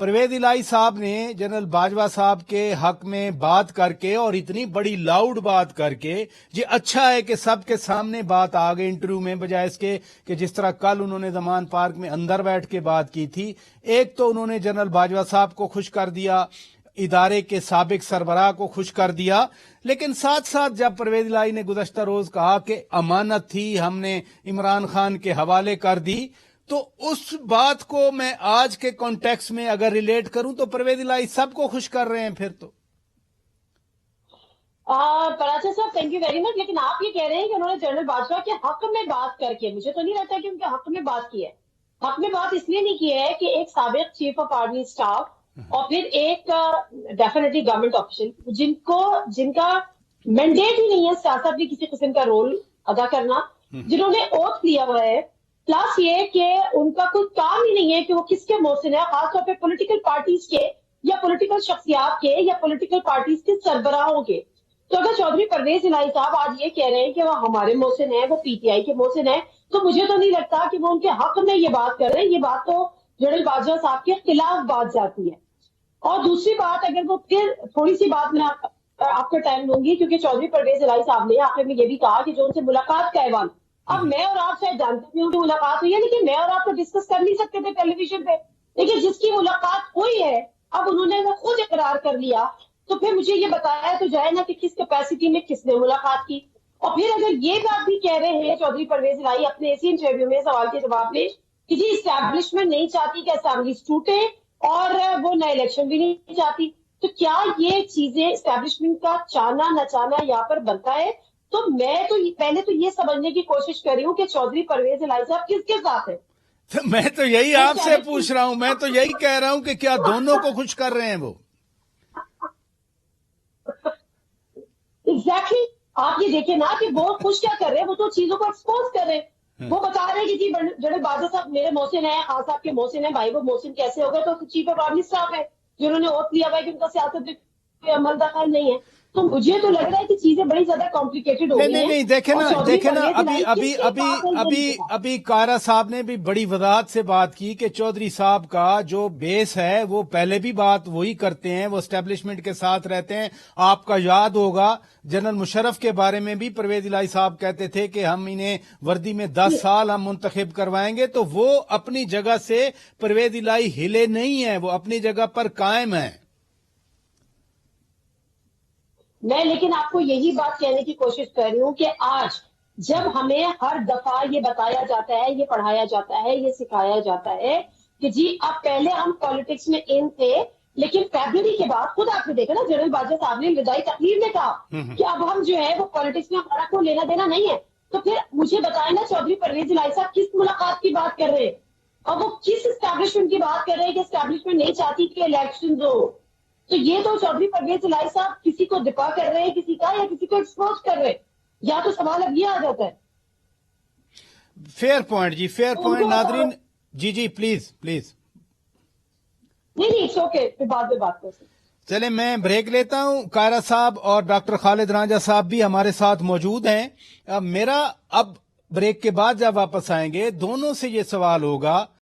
پرویز الہی صاحب نے جنرل باجوہ صاحب کے حق میں بات کر کے اور اتنی بڑی لاؤڈ بات کر کے یہ اچھا ہے کہ سب کے سامنے بات آ گئی انٹرویو میں، بجائے اس کے کہ جس طرح کل انہوں نے زمان پارک میں اندر بیٹھ کے بات کی تھی. ایک تو انہوں نے جنرل باجوہ صاحب کو خوش کر دیا، ادارے کے سابق سربراہ کو خوش کر دیا، لیکن ساتھ ساتھ جب پرویز الہی نے گزشتہ روز کہا کہ امانت تھی ہم نے عمران خان کے حوالے کر دی، تو اس بات کو میں آج کے کانٹیکس میں اگر ریلیٹ کروں تو پرویز الہی سب کو خوش کر رہے ہیں پھر تو. پراچا صاحب تھینک یو ویری مچ. لیکن آپ یہ کہہ رہے ہیں کہ انہوں نے جنرل باجوہ کے حق میں بات کر کے، مجھے تو نہیں لگتا کہ ان کے حق میں بات کی ہے. حق میں بات اس لیے نہیں کی ہے کہ ایک سابق چیف آف آرمی اسٹاف اور پھر ایک ڈیفینیٹلی گورنمنٹ آفیشل جن کا مینڈیٹ ہی نہیں ہے سیاست میں کسی قسم کا رول ادا کرنا، جنہوں نے اوتھ لیا ہوا ہے، پلس یہ کہ ان کا کوئی کام ہی نہیں ہے کہ وہ کس کے محسن ہے، خاص طور پہ پولیٹیکل پارٹیز کے یا پولیٹیکل شخصیات کے یا پولیٹیکل پارٹیز کے سربراہوں کے. تو اگر چودھری پرویز الہی صاحب آج یہ کہہ رہے ہیں کہ وہ ہمارے محسن ہیں، وہ پی ٹی آئی کے محسن ہیں، تو مجھے تو نہیں لگتا کہ وہ ان کے حق میں یہ بات کر رہے ہیں. یہ بات تو جنرل باجوہ صاحب کے خلاف بات جاتی ہے. اور دوسری بات، اگر وہ پھر تھوڑی سی بات میں آپ کا ٹائم لوں گی، کیونکہ چودھری پرویز الہی صاحب نے آخر میں یہ بھی کہا کہ جو ان سے ملاقات کا ایوان، اب میں اور آپ شاید جانتے بھی ہوں کہ ملاقات ہوئی ہے، لیکن میں اور آپ کو ڈسکس کر نہیں سکتے تھے ٹیلی ویژن پہ، لیکن جس کی ملاقات ہوئی ہے اب انہوں نے وہ خود اقرار کر لیا، تو پھر مجھے یہ بتایا تو جائے نا کہ کس کیپیسٹی میں کس نے ملاقات کی. اور پھر اگر یہ بات بھی کہہ رہے ہیں چودھری پرویز الہی اپنے اسی انٹرویو میں سوال کے جواب میں کہ جی اسٹیبلشمنٹ نہیں چاہتی کہ اسمبلیز ٹوٹے اور وہ نئے الیکشن بھی نہیں چاہتی، تو کیا یہ چیزیں اسٹیبلشمنٹ کا چاہنا نہ چاہنا یہاں پر بنتا ہے؟ تو میں تو پہلے تو یہ سمجھنے کی کوشش کر رہی ہوں کہ چودھری پرویز الہی صاحب کس کے ساتھ ہے. میں تو یہی آپ سے پوچھ رہا ہوں، میں تو یہی کہہ رہا ہوں کہ کیا دونوں کو خوش کر رہے ہیں وہ؟ ایگزیکٹلی. آپ یہ دیکھیں نا کہ وہ خوش کیا کر رہے ہیں، وہ تو چیزوں کو ایکسپوز کر رہے ہیں. وہ بتا رہے ہیں کہ جی جنرل باجوہ صاحب میرے محسن ہیں، خان صاحب کے محسن ہیں. بھائی وہ محسن کیسے ہو گئے؟ تو چیف آف آرمی اسٹاف ہے جنہوں نے اوتھ لیا ہوا ہے کہ ان کا سیاست پہ عمل دخل نہیں ہے. تو مجھے تو لگ رہا ہے کہ چیزیں بڑی زیادہ کمپلیکیٹڈ ہو گئی ہیں. نہیں دیکھیں نا ابھی کارا صاحب نے بھی بڑی وضاحت سے بات کی کہ چودھری صاحب کا جو بیس ہے وہ پہلے بھی بات وہی کرتے ہیں، وہ اسٹیبلشمنٹ کے ساتھ رہتے ہیں. آپ کا یاد ہوگا جنرل مشرف کے بارے میں بھی پرویز الہی صاحب کہتے تھے کہ ہم انہیں وردی میں 10 سال ہم منتخب کروائیں گے. تو وہ اپنی جگہ سے پرویز الہی ہلے نہیں ہیں، وہ اپنی جگہ پر قائم ہیں. میں لیکن آپ کو یہی بات کہنے کی کوشش کر رہی ہوں کہ آج جب ہمیں ہر دفعہ یہ بتایا جاتا ہے، یہ پڑھایا جاتا ہے، یہ سکھایا جاتا ہے کہ جی اب پہلے ہم پالیٹکس میں ان تھے، لیکن فیبرری کے بعد خود آپ نے دیکھا نا جنرل باجوہ صاحب نے وداعی تقریر میں کہا کہ اب ہم جو ہے وہ پالیٹکس میں ہمارا کوئی لینا دینا نہیں ہے. تو پھر مجھے بتائیں نا چودھری پرویز الہی صاحب کس ملاقات کی بات کر رہے ہیں اور وہ کس اسٹیبلشمنٹ کی بات کر رہے ہیں کہ اسٹیبلشمنٹ نہیں چاہتی کہ الیکشن ہو. تو یہ تو چودھری پرویز الہی صاحب کسی کو دفاع کر رہے ہیں کسی کا یا کسی کو ایکسپوز کر رہے ہیں، یا تو سوال اب یہ آ جاتا ہے. فیئر پوائنٹ جی، فیئر پوائنٹ. ناظرین جی پلیز نہیں اٹس اوکے، پھر بعد میں بات کر سکتے. چلیں میں بریک لیتا ہوں. کائرہ صاحب اور ڈاکٹر خالد رانجھا صاحب بھی ہمارے ساتھ موجود ہیں. میرا اب بریک کے بعد جب واپس آئیں گے دونوں سے یہ سوال ہوگا